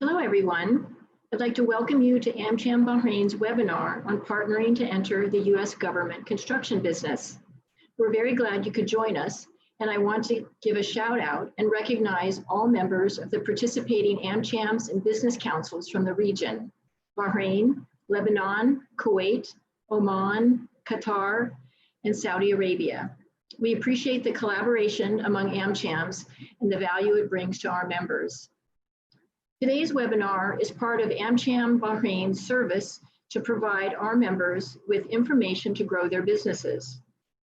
Hello, everyone. I'd like to welcome you to AmCham Bahrain's webinar on partnering to enter the U.S. government construction business. We're very glad you could join us, and I want to give a shout out and recognize all members of the participating AmChams and business councils from the region: Bahrain, Lebanon, Kuwait, Oman, Qatar, and Saudi Arabia. We appreciate the collaboration among AmChams and the value it brings to our members. Today's webinar is part of AmCham Bahrain's service to provide our members with information to grow their businesses.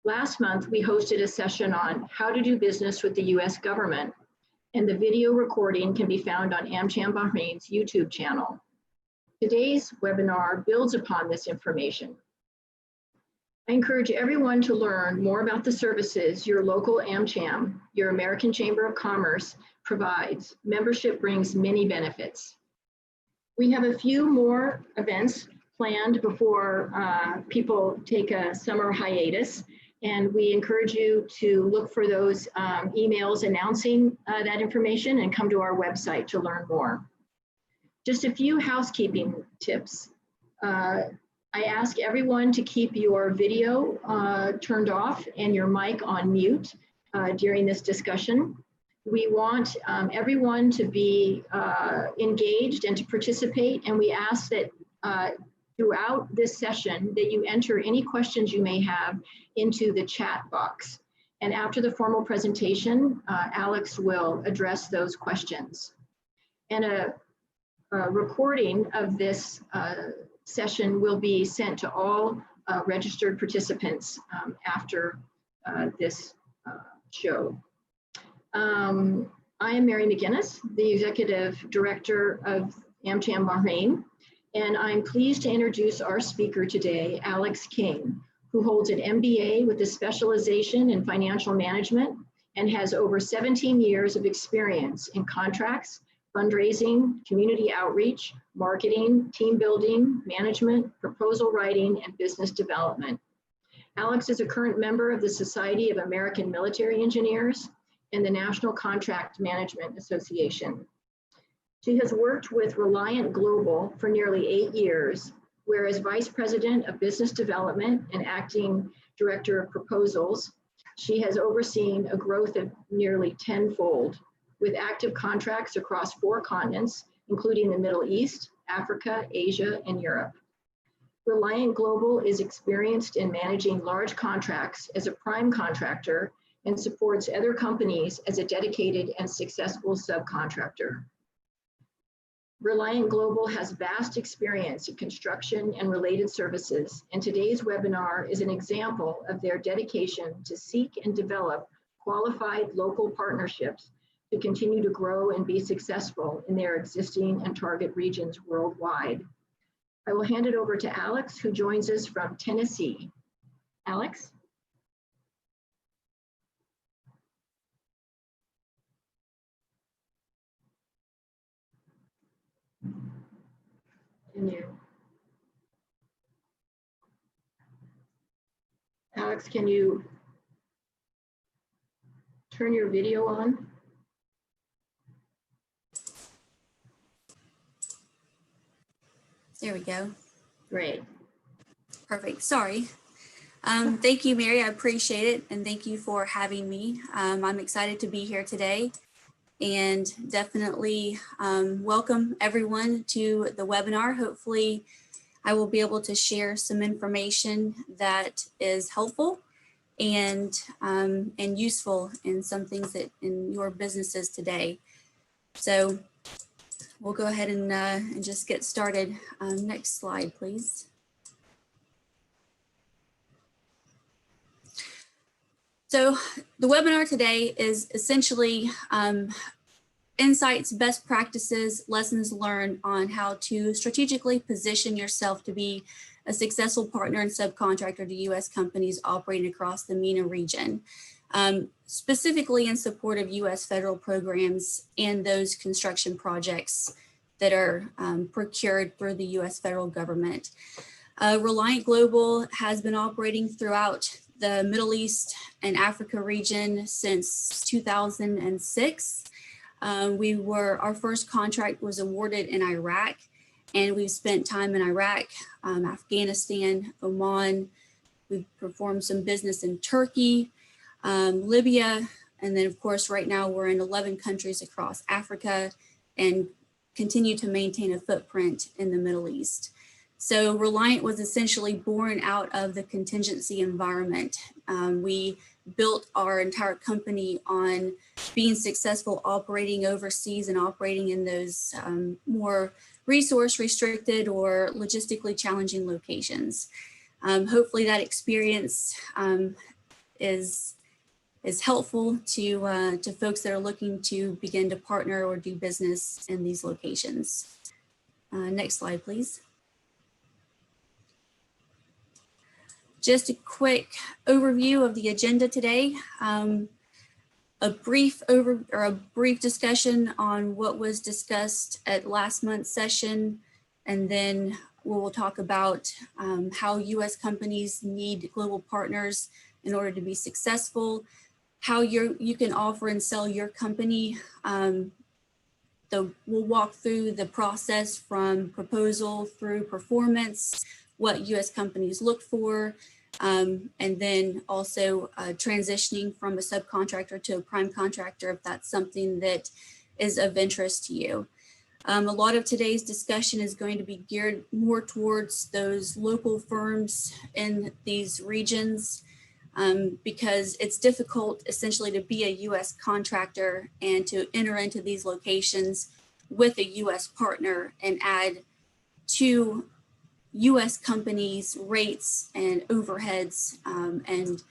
Last month, we hosted a session on how to do business with the U.S. government, and the video recording can be found on AmCham Bahrain's YouTube channel. Today's webinar builds upon this information. I encourage everyone to learn more about the services your local AmCham, your American Chamber of Commerce, provides. Membership brings many benefits. We have a few more events planned before people take a summer hiatus, and we encourage you to look for those emails announcing that information and come to our website to learn more. Just a few housekeeping tips. I ask everyone to keep your video turned off and your mic on mute during this discussion. We want everyone to be engaged and to participate, and we ask that throughout this session that you enter any questions you may have into the chat box. And after the formal presentation, Alex will address those questions. And a recording of this session will be sent to all registered participants after this show. I am Mary McGinnis, the Executive Director of AmCham Bahrain, and I'm pleased to introduce our speaker today, Alex King, who holds an MBA with a specialization in financial management and has over 17 years of experience in contracts, fundraising, community outreach, marketing, team building, management, proposal writing, and business development. Alex is a current member of the Society of American Military Engineers and the National Contract Management Association. She has worked with Reliant Global for nearly 8 years, where as Vice President of Business Development and Acting Director of Proposals, she has overseen a growth of nearly tenfold, with active contracts across 4 continents, including the Middle East, Africa, Asia, and Europe. Reliant Global is experienced in managing large contracts as a prime contractor and supports other companies as a dedicated and successful subcontractor. Reliant Global has vast experience in construction and related services, and today's webinar is an example of their dedication to seek and develop qualified local partnerships to continue to grow and be successful in their existing and target regions worldwide. I will hand it over to Alex, who joins us from Tennessee. Alex? Alex, can you turn your video on? There we go. Great. Perfect. Sorry. Thank you, Mary. I appreciate it. And thank you for having me. I'm excited to be here today and definitely welcome everyone to the webinar. Hopefully, I will be able to share some information that is helpful and useful in some things that in your businesses today. So we'll go ahead and just get started. Next slide, please. So the webinar today is essentially insights, best practices, lessons learned on how to strategically position yourself to be a successful partner and subcontractor to U.S. companies operating across the MENA region, specifically in support of U.S. federal programs and those construction projects that are procured through the U.S. federal government. Reliant Global has been operating throughout the Middle East and Africa region since 2006. Our first contract was awarded in Iraq, and we've spent time in Iraq, Afghanistan, Oman. We've performed some business in Turkey, Libya, and then of course right now we're in 11 countries across Africa and continue to maintain a footprint in the Middle East. So Reliant was essentially born out of the contingency environment. We built our entire company on being successful operating overseas and operating in those more resource restricted or logistically challenging locations. Hopefully that experience is helpful to folks that are looking to begin to partner or do business in these locations. Next slide, please. Just a quick overview of the agenda today. A brief discussion on what was discussed at last month's session, and then we will talk about how U.S. companies need global partners in order to be successful, how you can offer and sell your company. We'll walk through the process from proposal through performance, what U.S. companies look for, and then also transitioning from a subcontractor to a prime contractor if that's something that is of interest to you. A lot of today's discussion is going to be geared more towards those local firms in these regions because it's difficult essentially to be a U.S. contractor and to enter into these locations with a U.S. partner and add to U.S. companies' rates and overheads and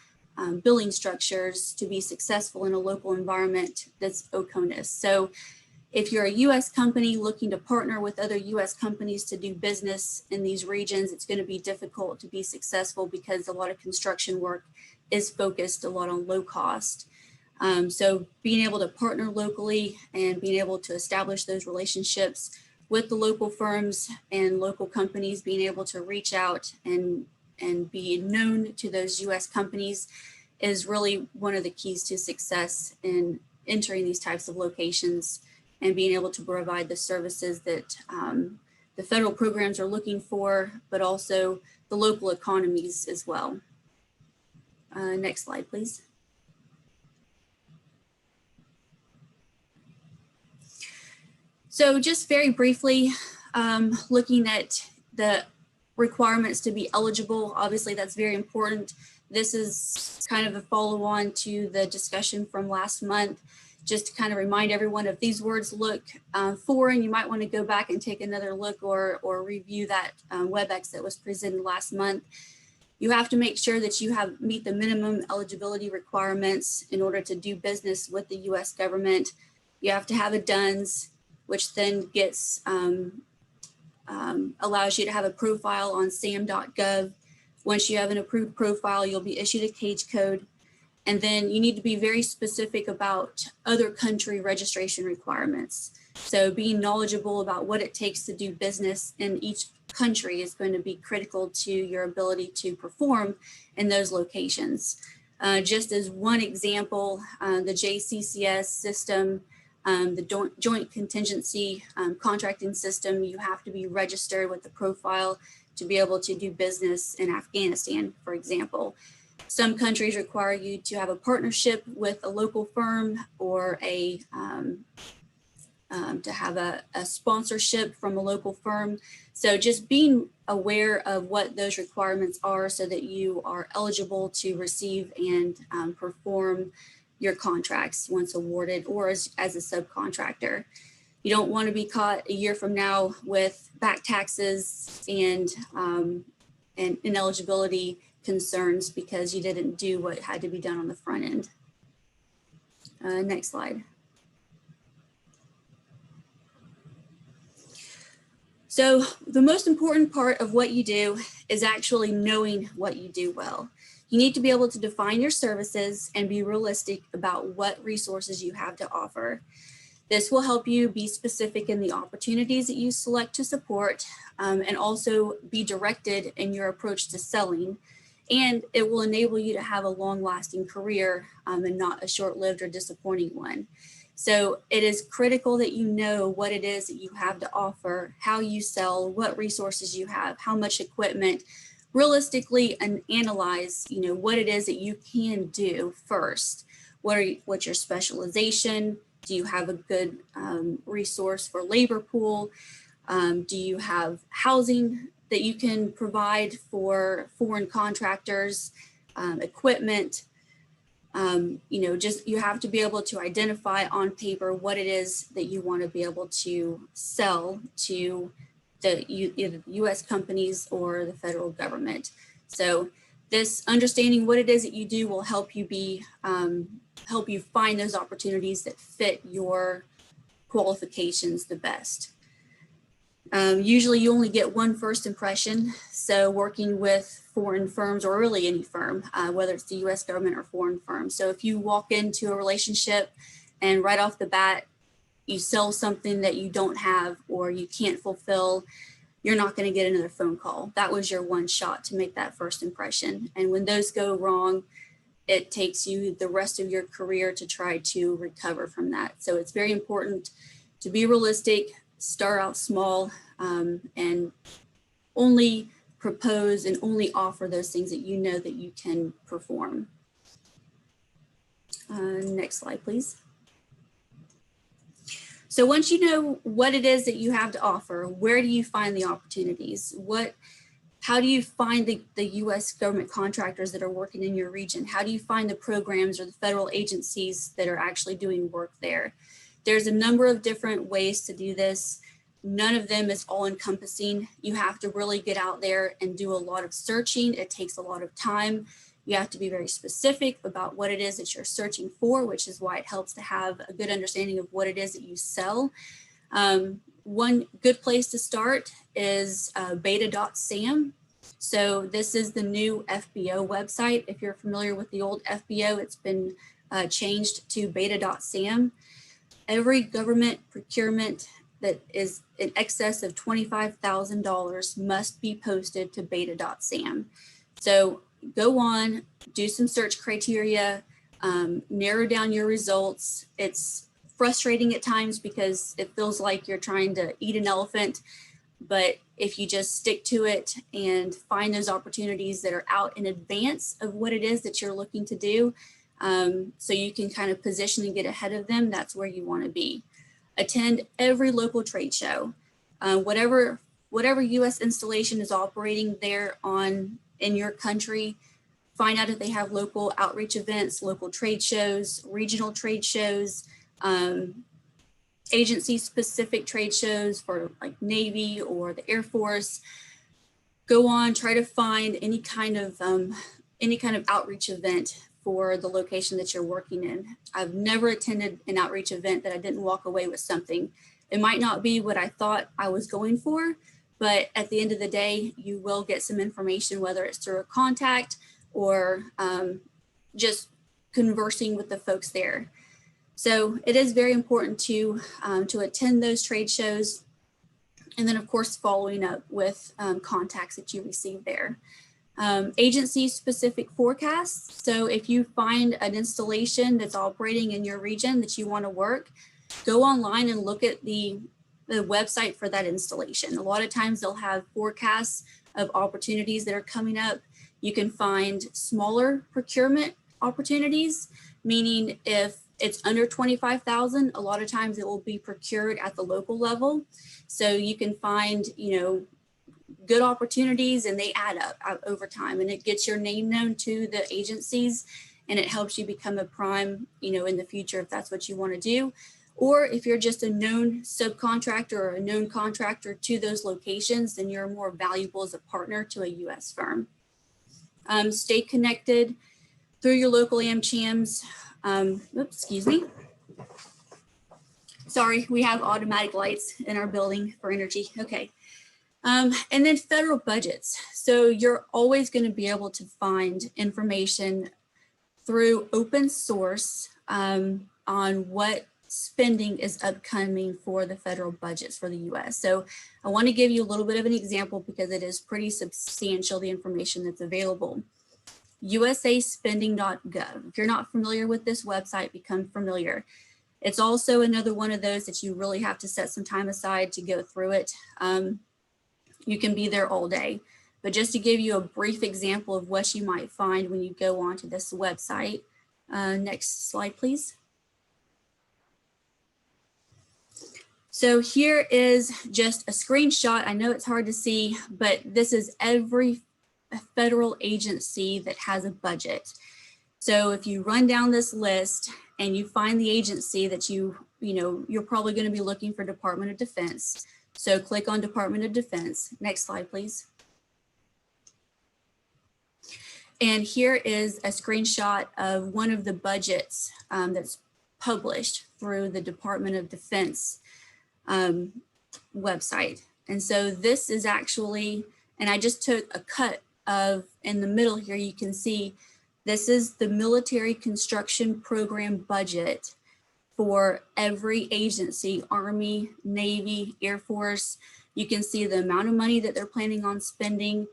billing structures to be successful in a local environment that's OCONUS. So if you're a U.S. company looking to partner with other U.S. companies to do business in these regions, it's going to be difficult to be successful because a lot of construction work is focused a lot on low cost. So being able to partner locally and being able to establish those relationships with the local firms and local companies, being able to reach out and be known to those U.S. companies is really one of the keys to success in entering these types of locations and being able to provide the services that the federal programs are looking for, but also the local economies as well. Next slide, please. So just very briefly, looking at the requirements to be eligible, obviously that's very important. This is kind of a follow-on to the discussion from last month, just to kind of remind everyone if these words look foreign, you might want to go back and take another look or review that WebEx that was presented last month. You have to make sure that you meet the minimum eligibility requirements in order to do business with the U.S. government. You have to have a DUNS, which then allows you to have a profile on sam.gov. Once you have an approved profile, you'll be issued a CAGE code. And then you need to be very specific about other country registration requirements. So being knowledgeable about what it takes to do business in each country is going to be critical to your ability to perform in those locations. Just as one example, the JCCS system, the joint contingency contracting system, you have to be registered with the profile to be able to do business in Afghanistan, for example. Some countries require you to have a partnership with a local firm or to have a sponsorship from a local firm. So just being aware of what those requirements are so that you are eligible to receive and perform your contracts once awarded or as a subcontractor. You don't want to be caught a year from now with back taxes and ineligibility concerns because you didn't do what had to be done on the front end. Next slide. So the most important part of what you do is actually knowing what you do well. You need to be able to define your services and be realistic about what resources you have to offer. This will help you be specific in the opportunities that you select to support and also be directed in your approach to selling. And it will enable you to have a long-lasting career and not a short-lived or disappointing one. So it is critical that you know what it is that you have to offer, how you sell, what resources you have, how much equipment, realistically, and analyze, what it is that you can do first. What's your specialization? Do you have a good resource for labor pool? Do you have housing that you can provide for foreign contractors, equipment? You have to be able to identify on paper what it is that you want to be able to sell to either the U.S. companies or the federal government. So this understanding what it is that you do will help you help you find those opportunities that fit your qualifications the best. Usually you only get one first impression. So working with foreign firms, or really any firm, whether it's the US government or foreign firms. So if you walk into a relationship and right off the bat, you sell something that you don't have or you can't fulfill, you're not going to get another phone call. That was your one shot to make that first impression. And when those go wrong, it takes you the rest of your career to try to recover from that. So it's very important to be realistic, start out small, and only propose and only offer those things that you know that you can perform. Next slide, please. So once you know what it is that you have to offer, where do you find the opportunities? How do you find the U.S. government contractors that are working in your region? How do you find the programs or the federal agencies that are actually doing work there? There's a number of different ways to do this. None of them is all encompassing. You have to really get out there and do a lot of searching. It takes a lot of time. You have to be very specific about what it is that you're searching for, which is why it helps to have a good understanding of what it is that you sell. One good place to start is beta.sam. So this is the new FBO website. If you're familiar with the old FBO, it's been changed to beta.sam. Every government procurement that is in excess of $25,000 must be posted to beta.sam. So go on, do some search criteria, narrow down your results. It's frustrating at times because it feels like you're trying to eat an elephant, but if you just stick to it and find those opportunities that are out in advance of what it is that you're looking to do, so you can kind of position and get ahead of them, that's where you want to be. Attend every local trade show. Whatever U.S. installation is operating there in your country, find out if they have local outreach events, local trade shows, regional trade shows, agency-specific trade shows for like Navy or the Air Force. Go on, try to find any kind of outreach event for the location that you're working in. I've never attended an outreach event that I didn't walk away with something. It might not be what I thought I was going for, but at the end of the day, you will get some information, whether it's through a contact or just conversing with the folks there. So it is very important to attend those trade shows, and then of course following up with contacts that you receive there. Agency-specific forecasts. So if you find an installation that's operating in your region that you want to work, go online and look at the website for that installation. A lot of times they'll have forecasts of opportunities that are coming up. You can find smaller procurement opportunities, meaning if it's under 25,000, a lot of times it will be procured at the local level. So you can find, good opportunities, and they add up over time, and it gets your name known to the agencies, and it helps you become a prime, in the future if that's what you want to do. Or if you're just a known subcontractor or a known contractor to those locations, then you're more valuable as a partner to a U.S. firm. Stay connected through your local AmChams. Excuse me. Sorry, we have automatic lights in our building for energy. Okay. And then federal budgets. So you're always going to be able to find information through open source on what spending is upcoming for the federal budgets for the U.S. So I want to give you a little bit of an example because it is pretty substantial, the information that's available. USAspending.gov. If you're not familiar with this website, become familiar. It's also another one of those that you really have to set some time aside to go through it. You can be there all day, but just to give you a brief example of what you might find when you go onto this website. Next slide, please. So here is just a screenshot. I know it's hard to see, but this is every federal agency that has a budget. So if you run down this list and you find the agency that you're probably going to be looking for Department of Defense. So click on Department of Defense. Next slide, please. And here is a screenshot of one of the budgets that's published through the Department of Defense website. And so this is actually, and I just took a cut of, in the middle here, you can see this is the military construction program budget for every agency, Army, Navy, Air Force. You can see the amount of money that they're planning on spending.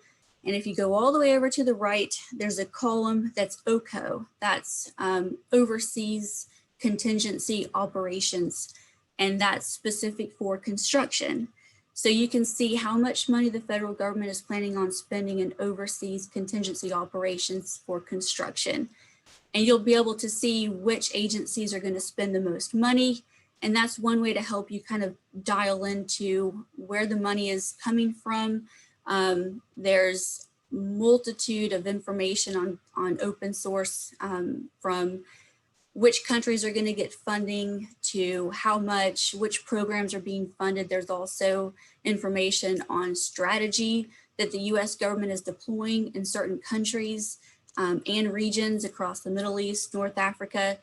And if you go all the way over to the right, there's a column that's OCO, that's Overseas Contingency Operations, and that's specific for construction. So you can see how much money the federal government is planning on spending in overseas contingency operations for construction. And you'll be able to see which agencies are going to spend the most money. And that's one way to help you kind of dial into where the money is coming from. There's multitude of information on open source from which countries are going to get funding to how much, which programs are being funded. There's also information on strategy that the US government is deploying in certain countries and regions across the Middle East, North Africa.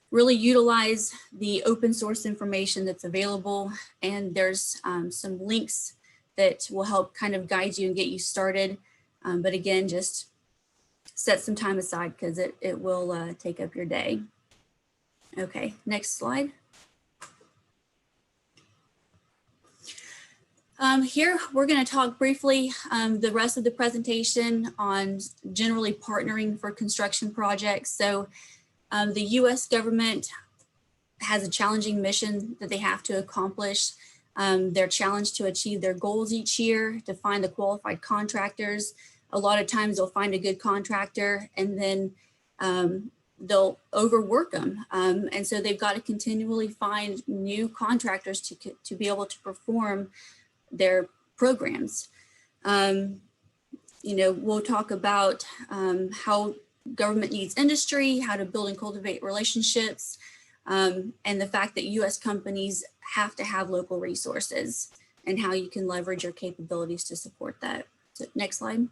Really utilize the open source information that's available. And there's some links that will help kind of guide you and get you started. But again, just set some time aside because it will take up your day. Okay, next slide. Here, we're going to talk briefly the rest of the presentation on generally partnering for construction projects. So the US government has a challenging mission that they have to accomplish. They're challenged to achieve their goals each year, to find the qualified contractors. A lot of times they'll find a good contractor and then they'll overwork them. And so they've got to continually find new contractors to be able to perform their programs. We'll talk about how government needs industry, how to build and cultivate relationships, and the fact that US companies have to have local resources and how you can leverage your capabilities to support that. So next slide.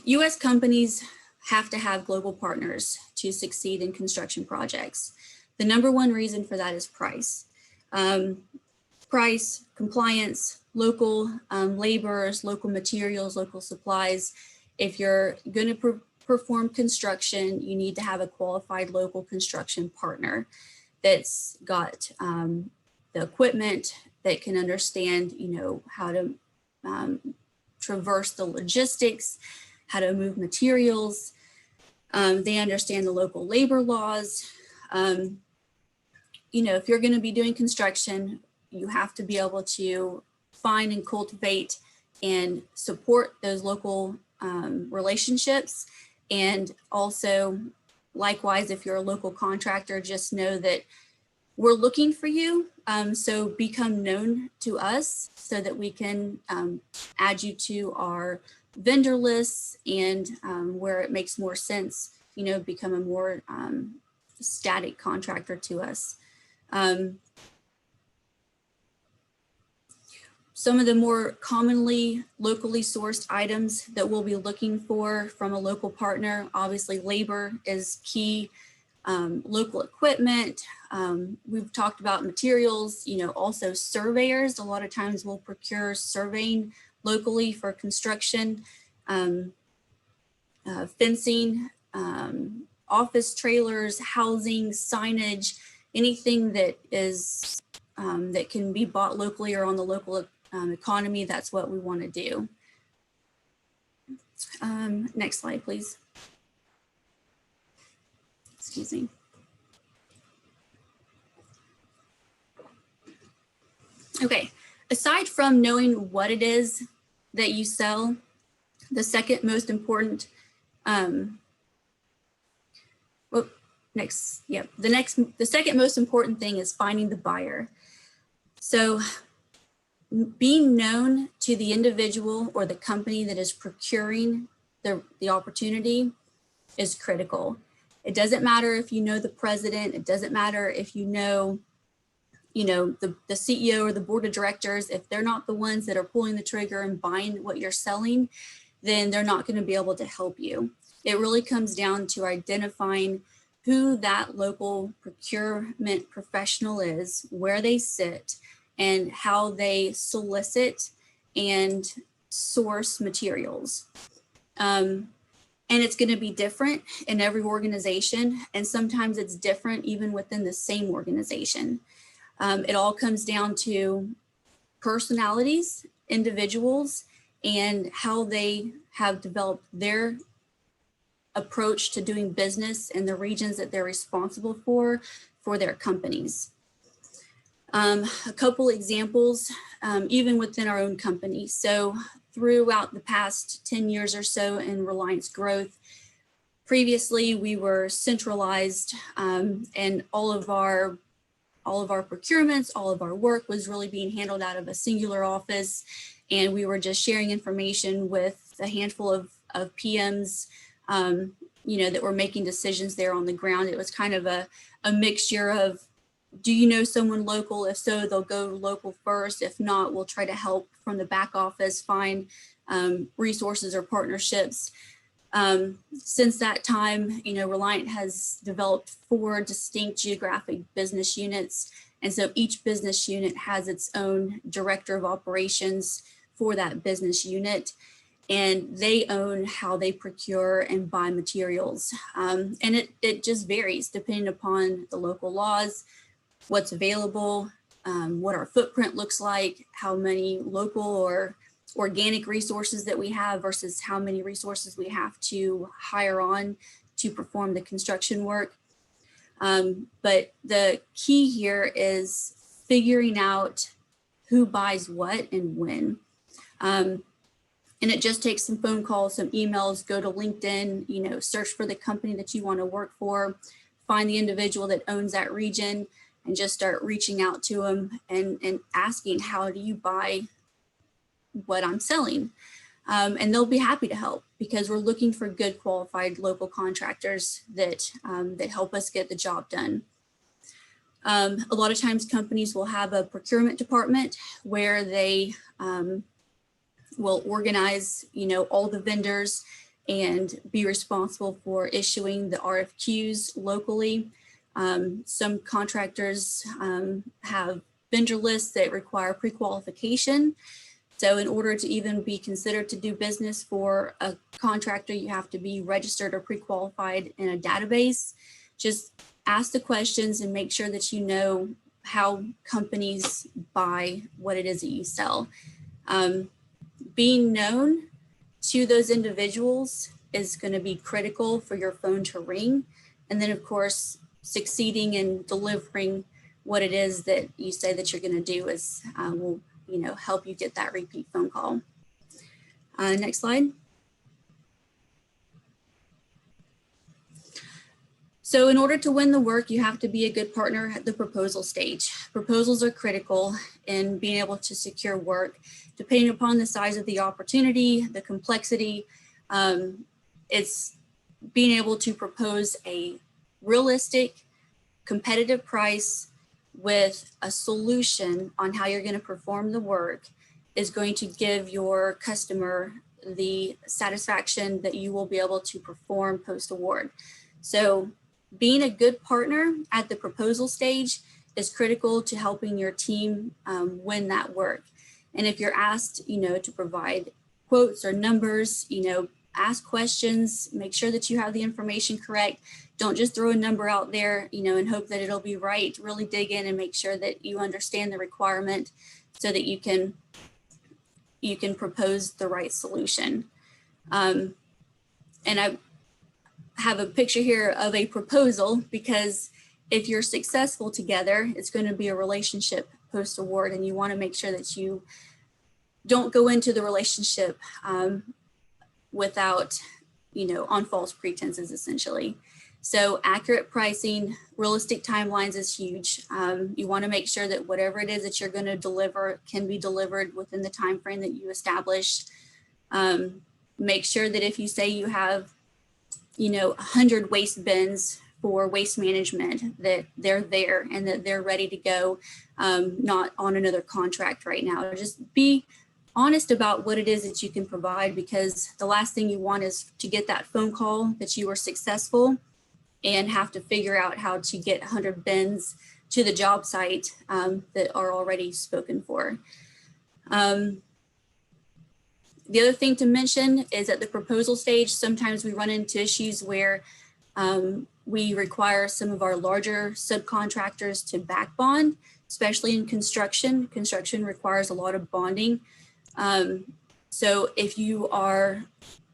US companies have to have global partners to succeed in construction projects. The number one reason for that is price. Price, compliance, local laborers, local materials, local supplies. If you're going to perform construction, you need to have a qualified local construction partner that's got the equipment, that can understand, how to traverse the logistics, how to move materials. They understand the local labor laws. If you're going to be doing construction, you have to be able to find and cultivate and support those local relationships. And also, likewise, if you're a local contractor, just know that we're looking for you. So become known to us so that we can add you to our vendor lists, and where it makes more sense, become a more static contractor to us. Some of the more commonly locally sourced items that we'll be looking for from a local partner, obviously labor is key, local equipment. We've talked about materials, also surveyors. A lot of times we'll procure surveying locally for construction, fencing, office trailers, housing, signage, anything that is that can be bought locally or on the local economy. That's what we want to do. Next slide, please. Excuse me. Okay, aside from knowing what it is that you sell, the second most important, the second most important thing is finding the buyer. So being known to the individual or the company that is procuring the opportunity is critical. It doesn't matter if you know the president, it doesn't matter if you know the CEO or the board of directors. If they're not the ones that are pulling the trigger and buying what you're selling, then they're not going to be able to help you. It really comes down to identifying who that local procurement professional is, where they sit, and how they solicit and source materials. And it's going to be different in every organization, and sometimes it's different even within the same organization. It all comes down to personalities, individuals, and how they have developed their approach to doing business in the regions that they're responsible for their companies. A couple examples, even within our own company. So throughout the past 10 years or so in Reliant's growth, previously we were centralized, and all of our procurements, all of our work was really being handled out of a singular office. And we were just sharing information with a handful of PMs, that were making decisions there on the ground. It was kind of a mixture of, do you know someone local? If so, they'll go local first. If not, we'll try to help from the back office find resources or partnerships. Since that time, Reliant has developed 4 distinct geographic business units. And so each business unit has its own director of operations for that business unit. And they own how they procure and buy materials. And it just varies depending upon the local laws, what's available, what our footprint looks like, how many local or organic resources that we have versus how many resources we have to hire on to perform the construction work. But the key here is figuring out who buys what and when. And it just takes some phone calls, some emails, go to LinkedIn, search for the company that you want to work for, find the individual that owns that region, and just start reaching out to them and asking, how do you buy what I'm selling? And they'll be happy to help, because we're looking for good qualified local contractors that help us get the job done. A lot of times companies will have a procurement department where they will contract all the vendors and be responsible for issuing the RFQs locally. Some contractors have vendor lists that require pre-qualification. So in order to even be considered to do business for a contractor, you have to be registered or pre-qualified in a database. Just ask the questions and make sure that you know how companies buy what it is that you sell. Being known to those individuals is going to be critical for your phone to ring. And then, of course, succeeding in delivering what it is that you say that you're going to do is will help you get that repeat phone call. Next slide. So in order to win the work, you have to be a good partner at the proposal stage. Proposals are critical in being able to secure work. Depending upon the size of the opportunity, the complexity, it's being able to propose a realistic, competitive price with a solution on how you're going to perform the work is going to give your customer the satisfaction that you will be able to perform post-award. So being a good partner at the proposal stage is critical to helping your team win that work. And if you're asked, to provide quotes or numbers, ask questions, make sure that you have the information correct. Don't just throw a number out there, and hope that it'll be right. Really dig in and make sure that you understand the requirement so that you can propose the right solution. And have a picture here of a proposal, because if you're successful together, it's going to be a relationship post-award, and you want to make sure that you don't go into the relationship without, on false pretenses, essentially. So accurate pricing, realistic timelines is huge. You want to make sure that whatever it is that you're going to deliver can be delivered within the time frame that you establish. Make sure that if you say you have, 100 waste bins for waste management, that they're there and that they're ready to go, not on another contract right now. Just be honest about what it is that you can provide, because the last thing you want is to get that phone call that you were successful and have to figure out how to get 100 bins to the job site that are already spoken for. The other thing to mention is at the proposal stage, sometimes we run into issues where we require some of our larger subcontractors to back bond, especially in construction. Construction requires a lot of bonding. So if you are,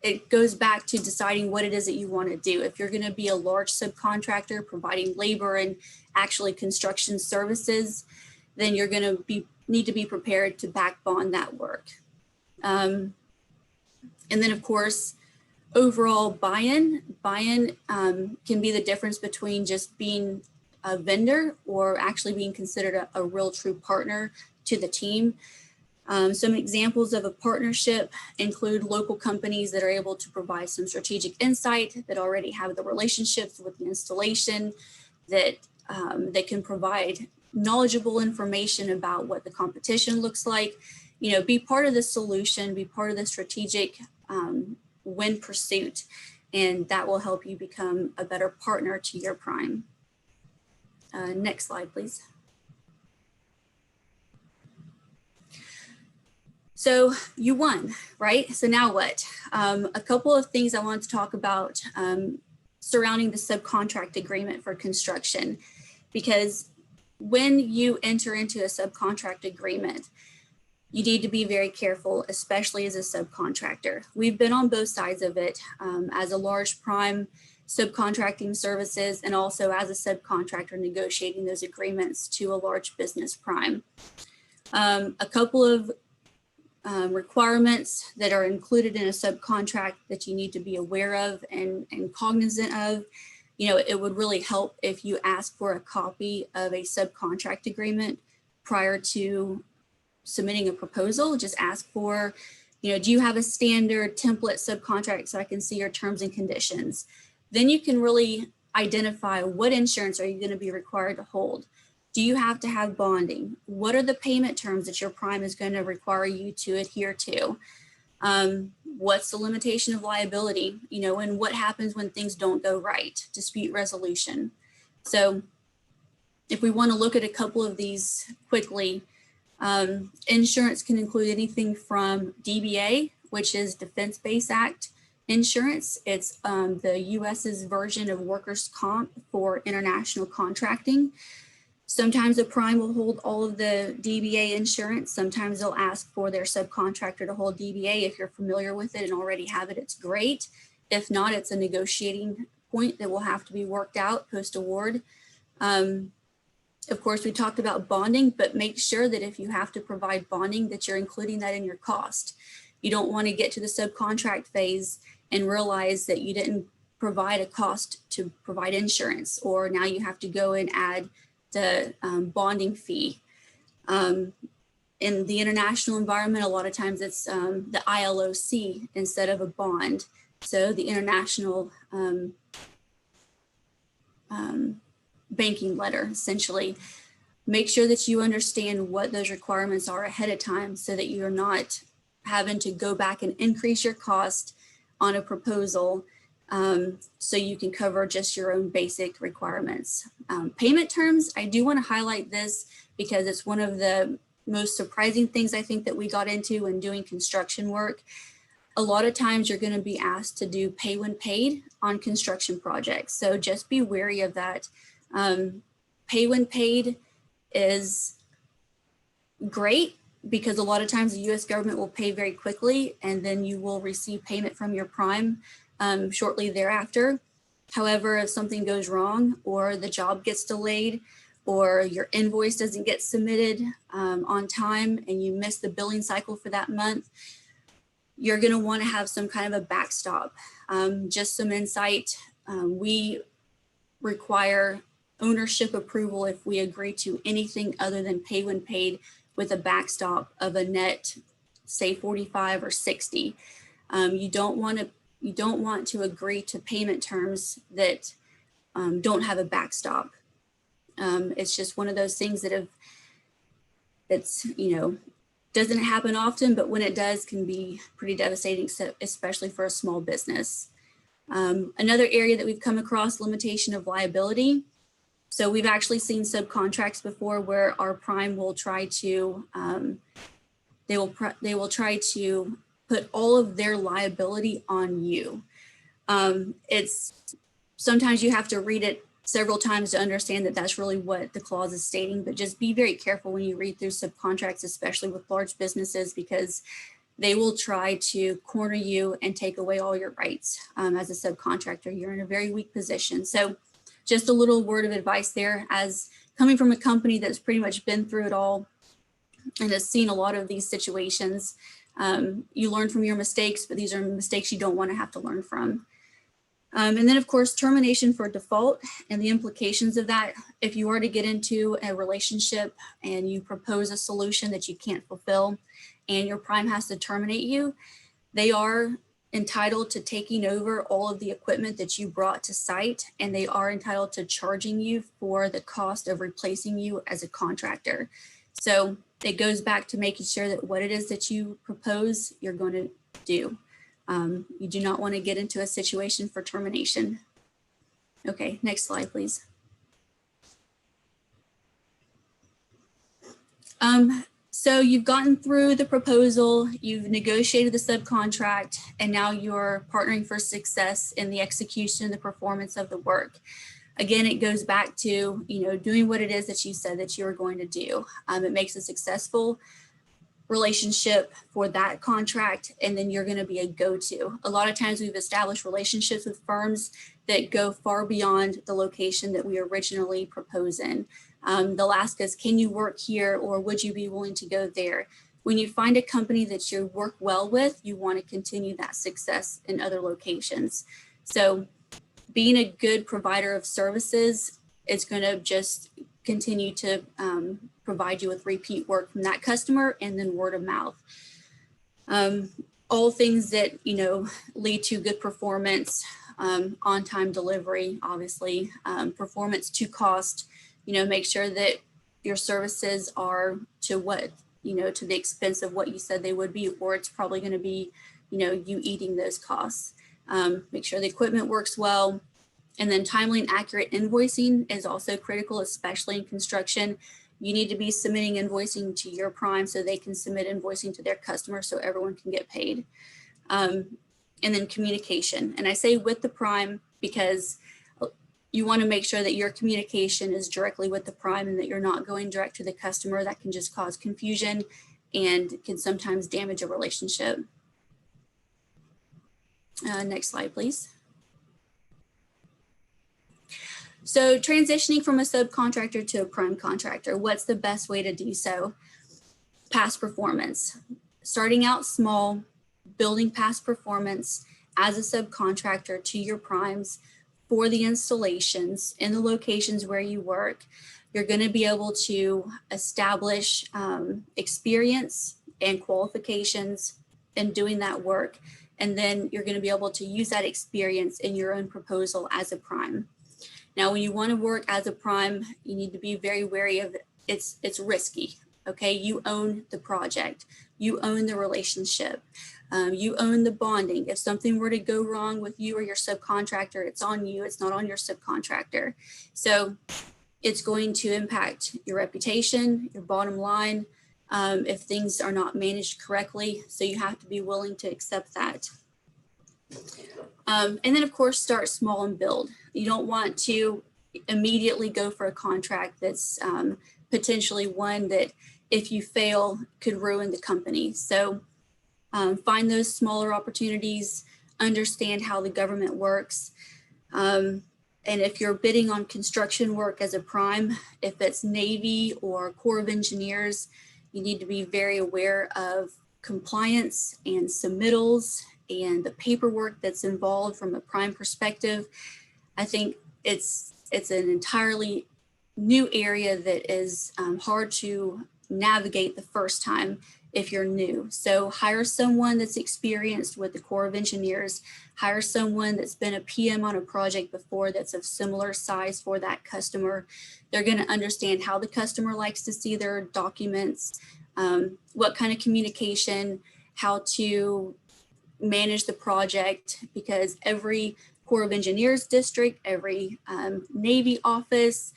it goes back to deciding what it is that you want to do. If you're going to be a large subcontractor providing labor and actually construction services, then you're going to need to be prepared to back bond that work. And then of course, overall buy-in can be the difference between just being a vendor or actually being considered a real true partner to the team. Some examples of a partnership include local companies that are able to provide some strategic insight, that already have the relationships with the installation, that can provide knowledgeable information about what the competition looks like. Be part of the solution, be part of the strategic win pursuit, and that will help you become a better partner to your prime. Next slide, please. So you won, right? So now what? A couple of things I want to talk about surrounding the subcontract agreement for construction, because when you enter into a subcontract agreement, you need to be very careful, especially as a subcontractor. We've been on both sides of it as a large prime subcontracting services, and also as a subcontractor negotiating those agreements to a large business prime. A couple of requirements that are included in a subcontract that you need to be aware of and cognizant of. It would really help if you ask for a copy of a subcontract agreement prior to submitting a proposal. Just ask for, do you have a standard template subcontract so I can see your terms and conditions? Then you can really identify what insurance are you going to be required to hold. Do you have to have bonding? What are the payment terms that your prime is going to require you to adhere to? What's the limitation of liability? And what happens when things don't go right? Dispute resolution. So if we want to look at a couple of these quickly, insurance can include anything from DBA, which is Defense Base Act insurance. It's the US's version of workers' comp for international contracting. Sometimes a prime will hold all of the DBA insurance. Sometimes they'll ask for their subcontractor to hold DBA. If you're familiar with it and already have it, it's great. If not, it's a negotiating point that will have to be worked out post-award. Of course, we talked about bonding, but make sure that if you have to provide bonding, that you're including that in your cost. You don't want to get to the subcontract phase and realize that you didn't provide a cost to provide insurance, or now you have to go and add the bonding fee. In the international environment, a lot of times it's the ILOC instead of a bond. So the international banking letter, essentially. Make sure that you understand what those requirements are ahead of time so that you're not having to go back and increase your cost on a proposal, so you can cover just your own basic requirements. Payment terms, I do want to highlight this because it's one of the most surprising things I think that we got into when doing construction work. A lot of times you're going to be asked to do pay when paid on construction projects. So just be wary of that. Pay when paid is great because a lot of times the US government will pay very quickly and then you will receive payment from your prime shortly thereafter. However, if something goes wrong or the job gets delayed or your invoice doesn't get submitted on time and you miss the billing cycle for that month, you're going to want to have some kind of a backstop. Just some insight, we require ownership approval if we agree to anything other than pay when paid with a backstop of a net, say 45 or 60. You don't want to agree to payment terms that don't have a backstop. It's just one of those things that doesn't happen often, but when it does, can be pretty devastating, especially for a small business. Another area that we've come across, limitation of liability. So we've actually seen subcontracts before where our prime will try to, they will try to put all of their liability on you. It's sometimes you have to read it several times to understand that that's really what the clause is stating, but just be very careful when you read through subcontracts, especially with large businesses, because they will try to corner you and take away all your rights. As a subcontractor, you're in a very weak position. So just a little word of advice there, as coming from a company that's pretty much been through it all and has seen a lot of these situations. You learn from your mistakes, but these are mistakes you don't want to have to learn from. And then of course, termination for default and the implications of that. If you are to get into a relationship and you propose a solution that you can't fulfill and your prime has to terminate you, they are entitled to taking over all of the equipment that you brought to site, and they are entitled to charging you for the cost of replacing you as a contractor. So it goes back to making sure that what it is that you propose, you're going to do. You do not want to get into a situation for termination. Okay, next slide, please. So you've gotten through the proposal, you've negotiated the subcontract, and now you're partnering for success in the execution and the performance of the work. Again, it goes back to, doing what it is that you said that you're going to do. It makes a successful relationship for that contract, and then you're going to be a go-to. A lot of times we've established relationships with firms that go far beyond the location that we originally propose in. They'll ask us, can you work here, or would you be willing to go there? When you find a company that you work well with, you want to continue that success in other locations. So being a good provider of services is going to just continue to provide you with repeat work from that customer, and then word of mouth. All things that, lead to good performance, on-time delivery, obviously, performance to cost, make sure that your services are to what, to the expense of what you said they would be, or it's probably going to be, you eating those costs. Make sure the equipment works well. And then timely and accurate invoicing is also critical, especially in construction. You need to be submitting invoicing to your prime so they can submit invoicing to their customers so everyone can get paid. And then communication. And I say with the prime because you want to make sure that your communication is directly with the prime and that you're not going direct to the customer. That can just cause confusion and can sometimes damage a relationship. Next slide, please. So transitioning from a subcontractor to a prime contractor, what's the best way to do so? Past performance. Starting out small, building past performance as a subcontractor to your primes for the installations in the locations where you work. You're going to be able to establish experience and qualifications in doing that work. And then you're going to be able to use that experience in your own proposal as a prime. Now, when you want to work as a prime, you need to be very wary of it. It's risky. Okay, you own the project, you own the relationship, you own the bonding. If something were to go wrong with you or your subcontractor, it's on you, it's not on your subcontractor. So it's going to impact your reputation, your bottom line, if things are not managed correctly. So you have to be willing to accept that. And then of course, start small and build. You don't want to immediately go for a contract that's potentially one that if you fail could ruin the company. So find those smaller opportunities, understand how the government works. And if you're bidding on construction work as a prime, if it's Navy or Corps of Engineers, you need to be very aware of compliance and submittals and the paperwork that's involved from a prime perspective. I think it's an entirely new area that is hard to navigate the first time if you're new. So hire someone that's experienced with the Corps of Engineers, hire someone that's been a PM on a project before that's of similar size for that customer. They're going to understand how the customer likes to see their documents, what kind of communication, how to manage the project, because every Corps of Engineers district, every Navy office,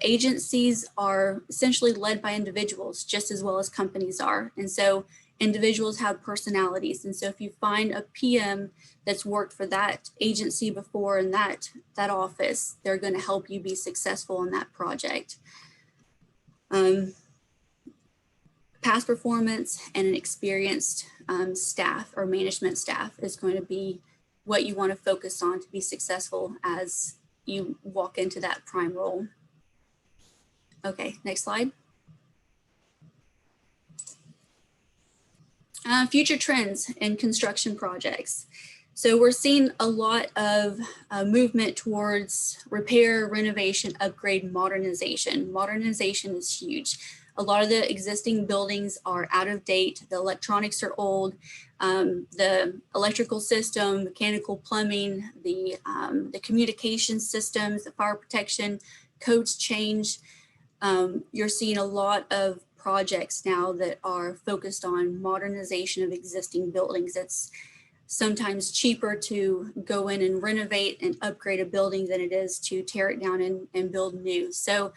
agencies are essentially led by individuals just as well as companies are. And so individuals have personalities. And so if you find a PM that's worked for that agency before in that office, they're going to help you be successful in that project. Past performance and an experienced staff or management staff is going to be what you want to focus on to be successful as you walk into that prime role. Okay, next slide. Future trends in construction projects. So we're seeing a lot of movement towards repair, renovation, upgrade, modernization. Modernization is huge. A lot of the existing buildings are out of date. The electronics are old. The electrical system, mechanical plumbing, the communication systems, the fire protection codes change. You're seeing a lot of projects now that are focused on modernization of existing buildings. It's sometimes cheaper to go in and renovate and upgrade a building than it is to tear it down and build new. So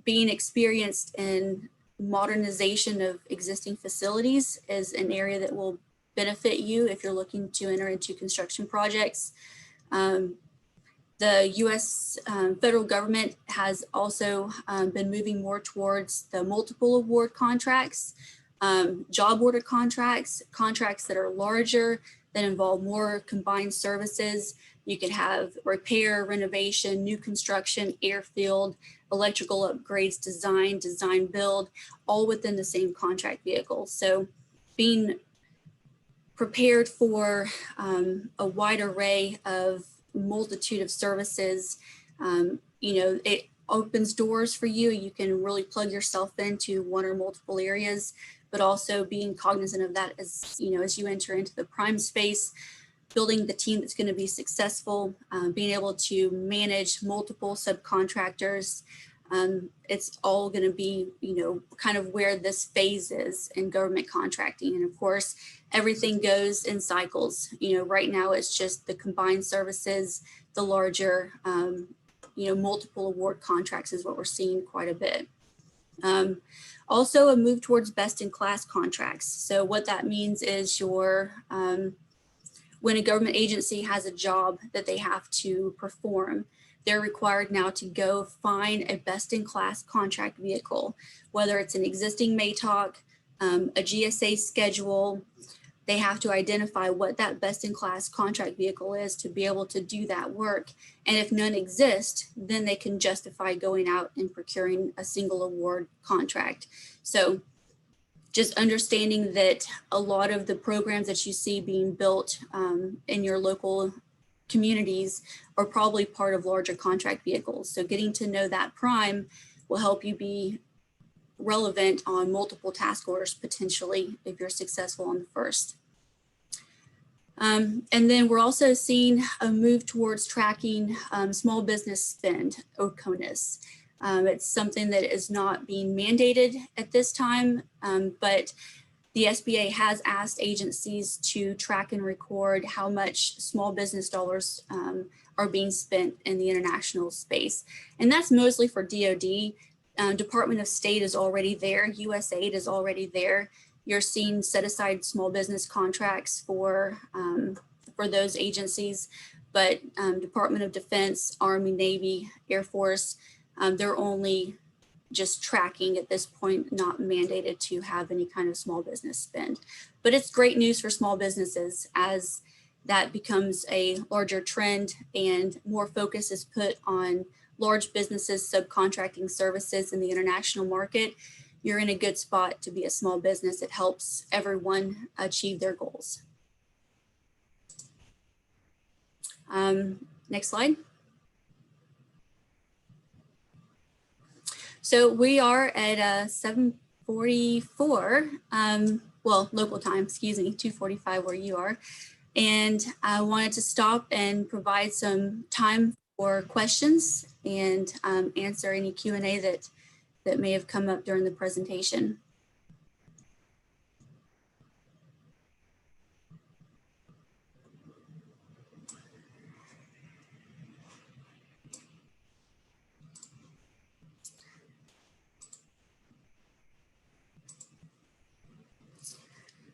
being experienced in modernization of existing facilities is an area that will benefit you if you're looking to enter into construction projects. The U.S. Federal government has also been moving more towards the multiple award contracts, job order contracts, contracts that are larger, that involve more combined services. You could have repair, renovation, new construction, airfield, electrical upgrades, design build, all within the same contract vehicle. So being prepared for a wide array of multitude of services, it opens doors for you. You can really plug yourself into one or multiple areas, but also being cognizant of that as you enter into the prime space, building the team that's going to be successful, being able to manage multiple subcontractors. It's all going to be, kind of where this phase is in government contracting. And of course, everything goes in cycles. Right now it's just the combined services, the larger, multiple award contracts is what we're seeing quite a bit. Also a move towards best-in-class contracts. So what that means is when a government agency has a job that they have to perform, they're required now to go find a best-in-class contract vehicle, whether it's an existing MATOC, a GSA schedule. They have to identify what that best-in-class contract vehicle is to be able to do that work. And if none exist, then they can justify going out and procuring a single award contract. So just understanding that a lot of the programs that you see being built in your local communities are probably part of larger contract vehicles. So getting to know that prime will help you be relevant on multiple task orders potentially if you're successful on the first. And then we're also seeing a move towards tracking small business spend, or CONUS. It's something that is not being mandated at this time, but the SBA has asked agencies to track and record how much small business dollars are being spent in the international space. And that's mostly for DoD. Department of State is already there. USAID is already there. You're seeing set aside small business contracts for those agencies, but Department of Defense, Army, Navy, Air Force, they're only just tracking at this point, not mandated to have any kind of small business spend. But it's great news for small businesses as that becomes a larger trend and more focus is put on large businesses subcontracting services in the international market, you're in a good spot to be a small business. It helps everyone achieve their goals. Next slide. So we are at 7:44, well, local time, excuse me, 2:45 where you are. And I wanted to stop and provide some time for questions and answer any Q&A that may have come up during the presentation.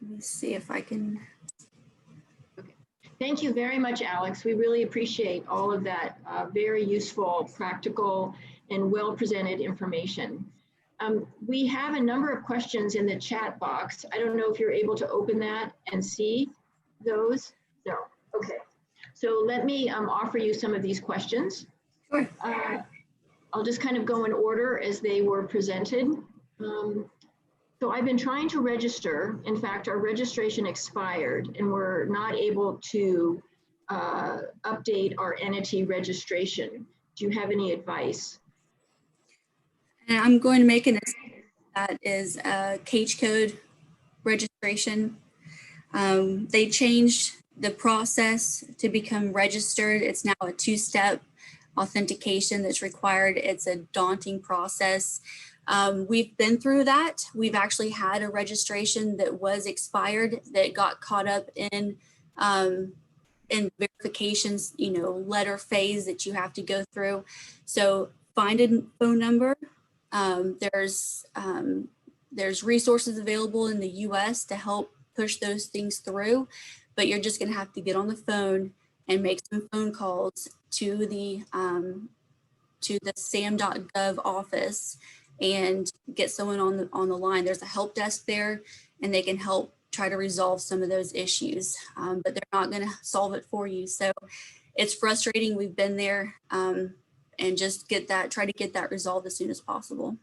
Let me see if I can. Okay. Thank you very much, Alex. We really appreciate all of that very useful, practical, and well-presented information. We have a number of questions in the chat box. I don't know if you're able to open that and see those. No. Okay. So let me offer you some of these questions. Sure. I'll just kind of go in order as they were presented. So I've been trying to register. In fact, our registration expired and we're not able to update our entity registration. Do you have any advice? And I'm going to make an assumption that is a cage code registration. They changed the process to become registered. It's now a two-step authentication that's required. It's a daunting process. We've been through that. We've actually had a registration that was expired that got caught up in verifications, letter phase that you have to go through. So find a phone number. There's resources available in the US to help push those things through, but you're just going to have to get on the phone and make some phone calls to the sam.gov office and get someone on the line. There's a help desk there and they can help try to resolve some of those issues, but they're not going to solve it for you. So it's frustrating. We've been there, and just try to get that resolved as soon as possible.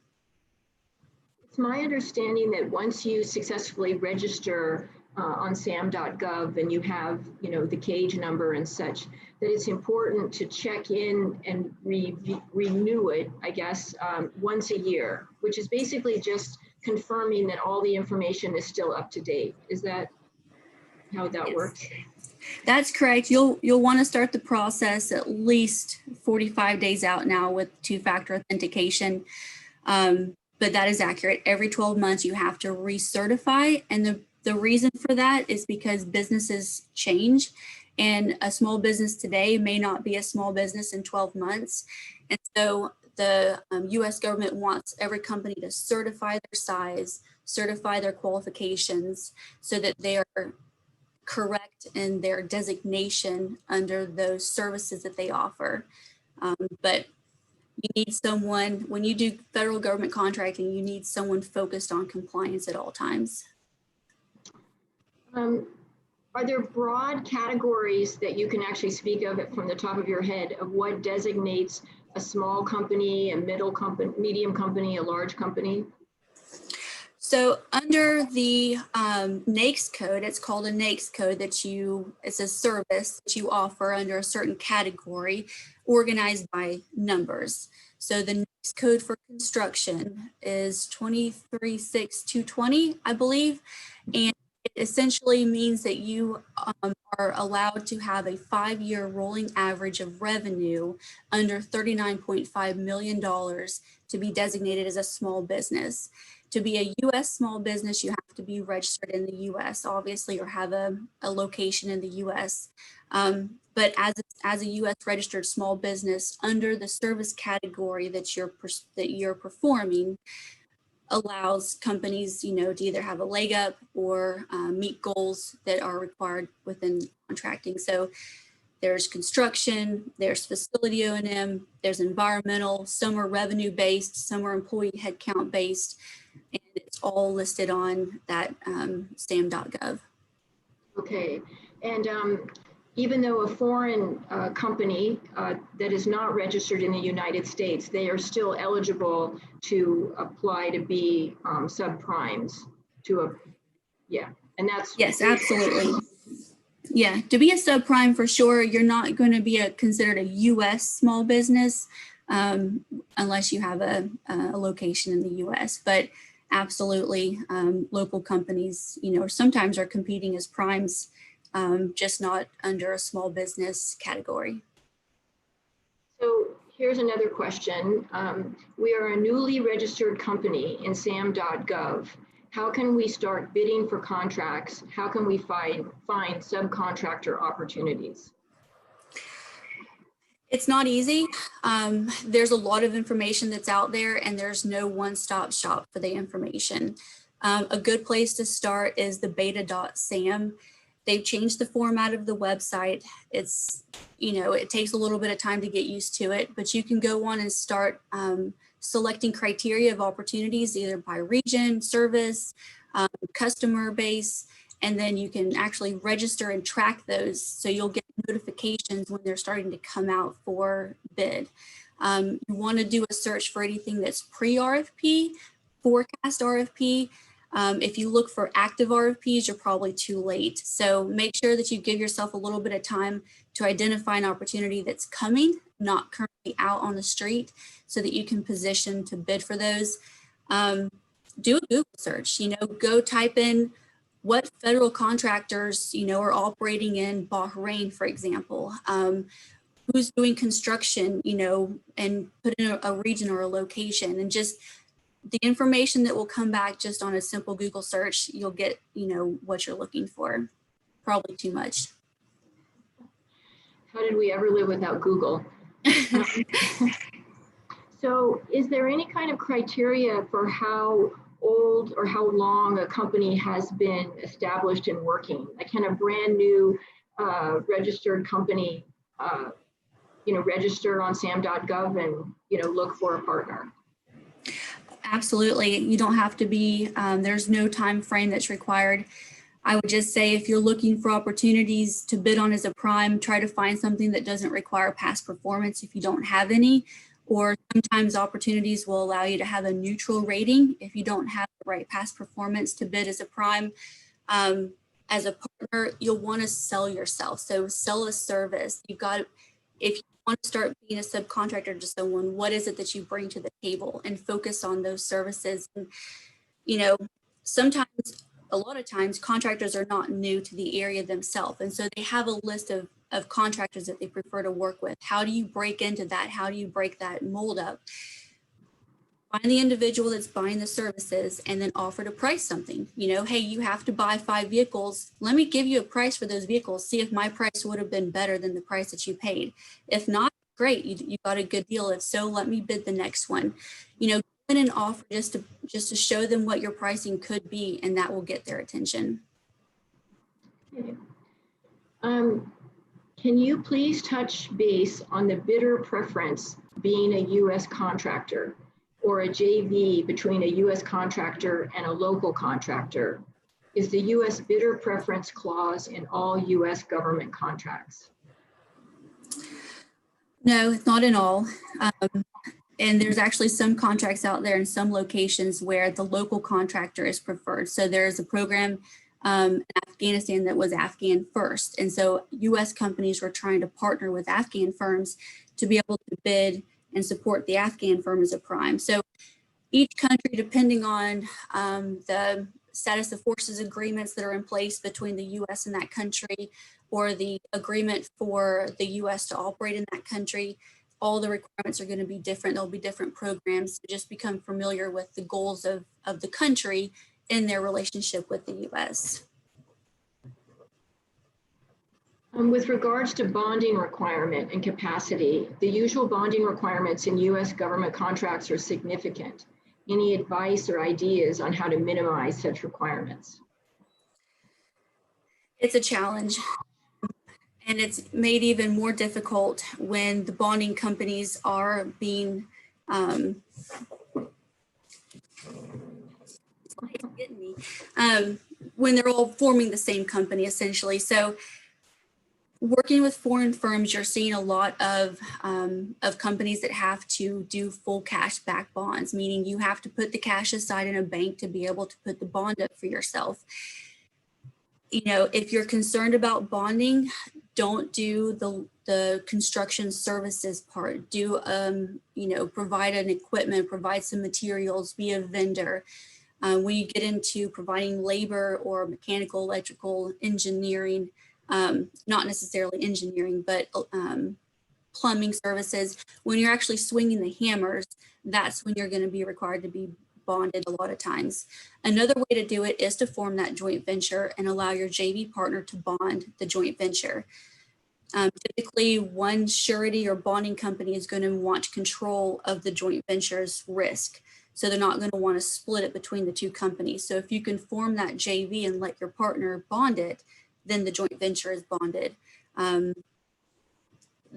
It's my understanding that once you successfully register on sam.gov and you have, the cage number and such, that it's important to check in and renew it, I guess, once a year, which is basically just confirming that all the information is still up to date. Is that how that Yes. works? That's correct. You'll want to start the process at least 45 days out now with two-factor authentication. But that is accurate. Every 12 months you have to recertify. And the reason for that is because businesses change, and a small business today may not be a small business in 12 months. And so the US government wants every company to certify their size, certify their qualifications so that they are correct in their designation under those services that they offer. But you need someone, when you do federal government contracting, you need someone focused on compliance at all times. Are there broad categories that you can actually speak of it from the top of your head of what designates a small company, a middle company, medium company, a large company? So under the NAICS code, it's called a NAICS code it's a service that you offer under a certain category organized by numbers. So the NAICS code for construction is 236220, I believe. And it essentially means that you are allowed to have a 5-year rolling average of revenue under $39.5 million to be designated as a small business. To be a U.S. small business, you have to be registered in the U.S., obviously, or have a location in the U.S. But as a U.S. registered small business, under the service category that you're performing, allows companies, to either have a leg up or meet goals that are required within contracting. So there's construction, there's facility O&M, there's environmental, some are revenue based, some are employee headcount based, and it's all listed on that sam.gov. Okay, and even though a foreign company that is not registered in the United States, they are still eligible to apply to be subprimes. Yeah, and that's Yes, absolutely. Yeah, to be a subprime for sure, you're not going to be considered a U.S. small business unless you have a location in the U.S. But absolutely, local companies, sometimes are competing as primes, just not under a small business category. So here's another question. We are a newly registered company in SAM.gov. How can we start bidding for contracts? How can we find subcontractor opportunities? It's not easy. There's a lot of information that's out there, and there's no one-stop shop for the information. A good place to start is the beta.sam. They've changed the format of the website. It's, it takes a little bit of time to get used to it, but you can go on and start selecting criteria of opportunities, either by region, service, customer base, and then you can actually register and track those. So you'll get notifications when they're starting to come out for bid. You want to do a search for anything that's pre-RFP, forecast RFP. If you look for active RFPs, you're probably too late. So make sure that you give yourself a little bit of time to identify an opportunity that's coming, not currently out on the street, so that you can position to bid for those. Do a Google search, go type in what federal contractors, are operating in Bahrain, for example, who's doing construction, and put in a region or a location, and just the information that will come back just on a simple Google search, you'll get, what you're looking for. Probably too much. How did we ever live without Google? So is there any kind of criteria for how old or how long a company has been established and working? Like, can a brand new registered company, register on sam.gov and, look for a partner? Absolutely. You don't have to be, there's no time frame that's required. I would just say if you're looking for opportunities to bid on as a prime, try to find something that doesn't require past performance if you don't have any, or sometimes opportunities will allow you to have a neutral rating if you don't have the right past performance to bid as a prime. As a partner, you'll want to sell yourself. So sell a service. If you want to start being a subcontractor to someone, what is it that you bring to the table, and focus on those services? And, sometimes, a lot of times, contractors are not new to the area themselves. And so they have a list of contractors that they prefer to work with. How do you break into that? How do you break that mold up? Find the individual that's buying the services and then offer to price something. Hey, you have to buy 5 vehicles. Let me give you a price for those vehicles. See if my price would have been better than the price that you paid. If not, great, you got a good deal. If so, let me bid the next one. Give an offer just to show them what your pricing could be, and that will get their attention. Okay. Can you please touch base on the bidder preference being a U.S. contractor, or a JV between a U.S. contractor and a local contractor? Is the U.S. bidder preference clause in all U.S. government contracts? No, not in all. And there's actually some contracts out there in some locations where the local contractor is preferred. So there's a program in Afghanistan that was Afghan first. And so U.S. companies were trying to partner with Afghan firms to be able to bid and support the Afghan firm as a prime. So each country, depending on the status of forces agreements that are in place between the U.S. and that country, or the agreement for the U.S. to operate in that country, all the requirements are going to be different. There'll be different programs. So just become familiar with the goals of the country in their relationship with the U.S. With regards to bonding requirement and capacity, the usual bonding requirements in U.S. government contracts are significant. Any advice or ideas on how to minimize such requirements? It's a challenge. And it's made even more difficult when the bonding companies are being when they're all forming the same company, essentially. So Working with foreign firms, you're seeing a lot of companies that have to do full cash back bonds, meaning you have to put the cash aside in a bank to be able to put the bond up for yourself. You know, if you're concerned about bonding, don't do the construction services part. Do, you know, provide an equipment, provide some materials, be a vendor. When you get into providing labor or mechanical, electrical, engineering, not necessarily engineering, but plumbing services, when you're actually swinging the hammers, that's when you're going to be required to be bonded a lot of times. Another way to do it is to form that joint venture and allow your JV partner to bond the joint venture. Typically, one surety or bonding company is going to want control of the joint venture's risk. So they're not going to want to split it between the two companies. So if you can form that JV and let your partner bond it, then the joint venture is bonded.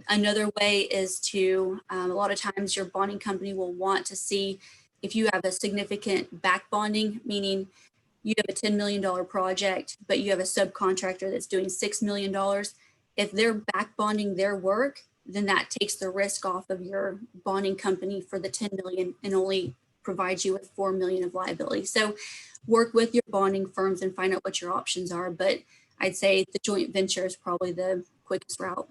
Another way is to, a lot of times your bonding company will want to see if you have a significant back bonding, meaning you have a $10 million project, but you have a subcontractor that's doing $6 million. If they're back bonding their work, then that takes the risk off of your bonding company for the 10 million and only provides you with 4 million of liability. So work with your bonding firms and find out what your options are. But I'd say the joint venture is probably the quickest route.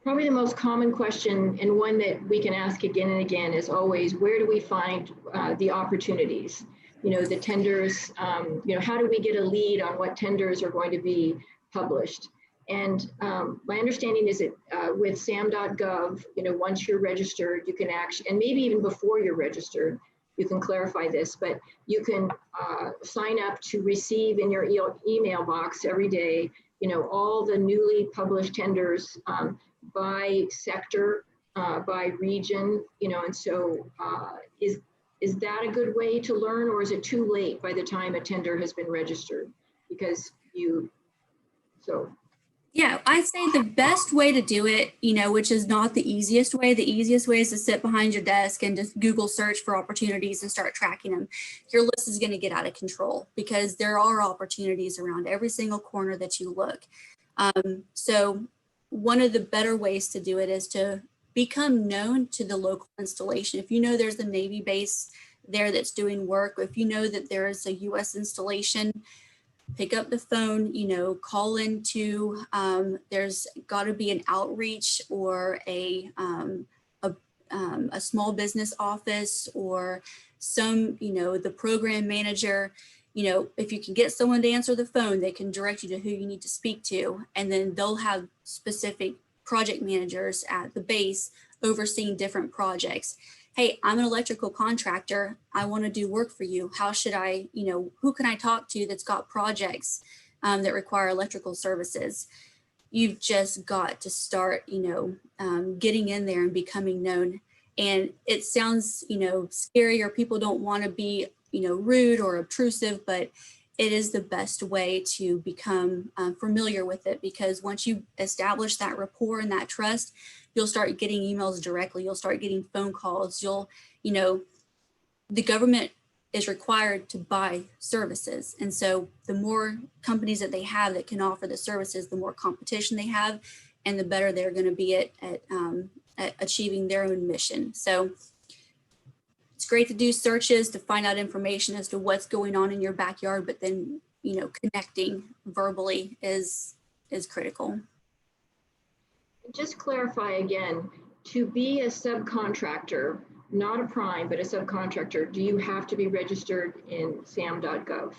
Probably the most common question, and one that we can ask again and again, is always, where do we find the opportunities? You know, the tenders, you know, how do we get a lead on what tenders are going to be published? And my understanding is that with sam.gov, you know, once you're registered, you can actually, and maybe even before you're registered, you can clarify this, but you can sign up to receive in your email box every day, you know, all the newly published tenders by sector, by region, you know, and so is that a good way to learn, or is it too late by the time a tender has been registered? Because Yeah, I'd say the best way to do it, you know, which is not the easiest way is to sit behind your desk and just Google search for opportunities and start tracking them. Your list is going to get out of control because there are opportunities around every single corner that you look. So one of the better ways to do it is to become known to the local installation. If you know there's a Navy base there that's doing work, if you know that there is a U.S. installation, pick up the phone, you know, call into, there's got to be an outreach or a small business office or some, you know, the program manager. You know, if you can get someone to answer the phone, they can direct you to who you need to speak to. And then they'll have specific project managers at the base overseeing different projects. Hey, I'm an electrical contractor. I want to do work for you. How should I, you know, who can I talk to that's got projects that require electrical services? You've just got to start, you know, getting in there and becoming known. And it sounds, you know, scary, or people don't want to be, you know, rude or obtrusive, but it is the best way to become familiar with it, because once you establish that rapport and that trust, you'll start getting emails directly. You'll start getting phone calls. You'll, you know, the government is required to buy services. And so the more companies that they have that can offer the services, the more competition they have, and the better they're going to be at achieving their own mission. So it's great to do searches to find out information as to what's going on in your backyard, but then, you know, connecting verbally is critical. Just clarify again, to be a subcontractor, not a prime, but a subcontractor, do you have to be registered in sam.gov?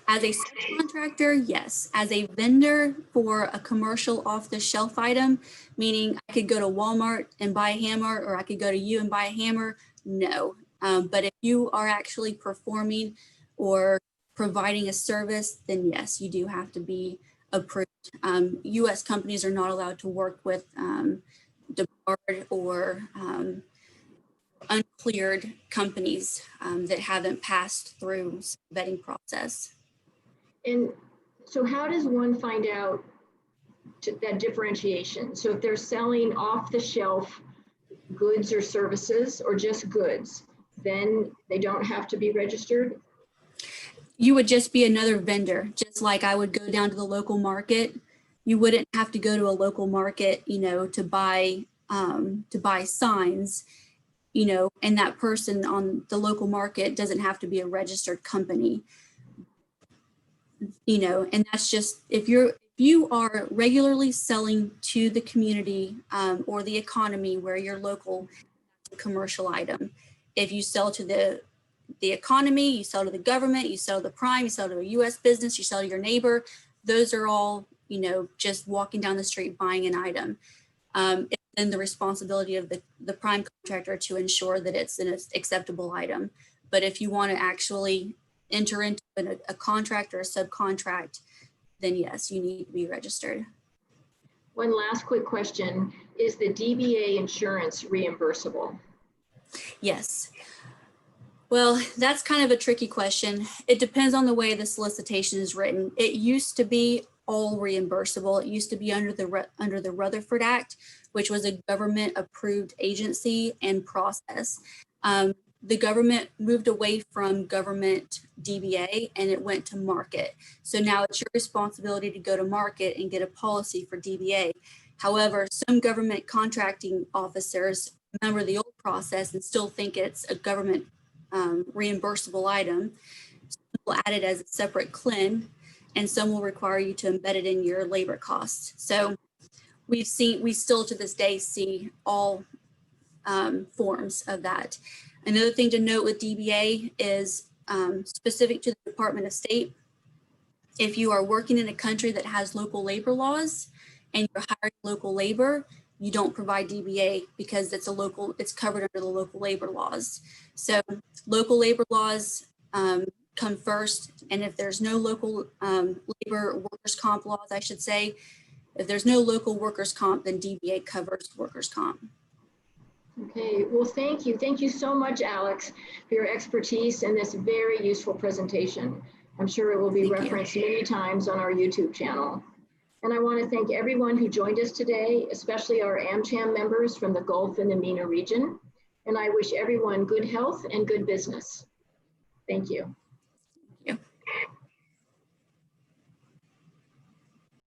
As a subcontractor, yes. As a vendor for a commercial off-the-shelf item, meaning I could go to Walmart and buy a hammer, or I could go to you and buy a hammer, no. But if you are actually performing or providing a service, then yes, you do have to be approved. U.S. companies are not allowed to work with debarred or uncleared companies that haven't passed through the vetting process. And so how does one find out that differentiation? So if they're selling off the shelf goods or services, or just goods, then they don't have to be registered? You would just be another vendor, just like I would go down to the local market. You wouldn't have to go to a local market, to buy signs, and that person on the local market doesn't have to be a registered company, and that's just if you are regularly selling to the community or the economy where you're local, commercial item. If you sell to the economy, you sell to the government, you sell to the prime, you sell to a U.S. business, you sell to your neighbor, those are all, just walking down the street buying an item. It's then the responsibility of the prime contractor to ensure that it's an acceptable item. But if you want to actually enter into a contract or a subcontract, then yes, you need to be registered. One last quick question. Is the DBA insurance reimbursable? Yes. Well, that's kind of a tricky question. It depends on the way the solicitation is written. It used to be all reimbursable. It used to be under the Rutherford Act, which was a government approved agency and process. The government moved away from government DBA and it went to market. So now it's your responsibility to go to market and get a policy for DBA. However, some government contracting officers remember the old process and still think it's a government reimbursable item. Some will add it as a separate CLIN, and some will require you to embed it in your labor costs. So we still to this day see all forms of that. Another thing to note with DBA is specific to the Department of State. If you are working in a country that has local labor laws and you're hiring local labor, you don't provide DBA because it's covered under the local labor laws. So local labor laws come first. And if there's no local labor workers' comp laws, I should say, if there's no local workers' comp, then DBA covers workers' comp. Okay, well, thank you. Thank you so much, Alex, for your expertise in this very useful presentation. I'm sure it will be referenced many times on our YouTube channel. And I want to thank everyone who joined us today, especially our AmCham members from the Gulf and the MENA region. And I wish everyone good health and good business. Thank you.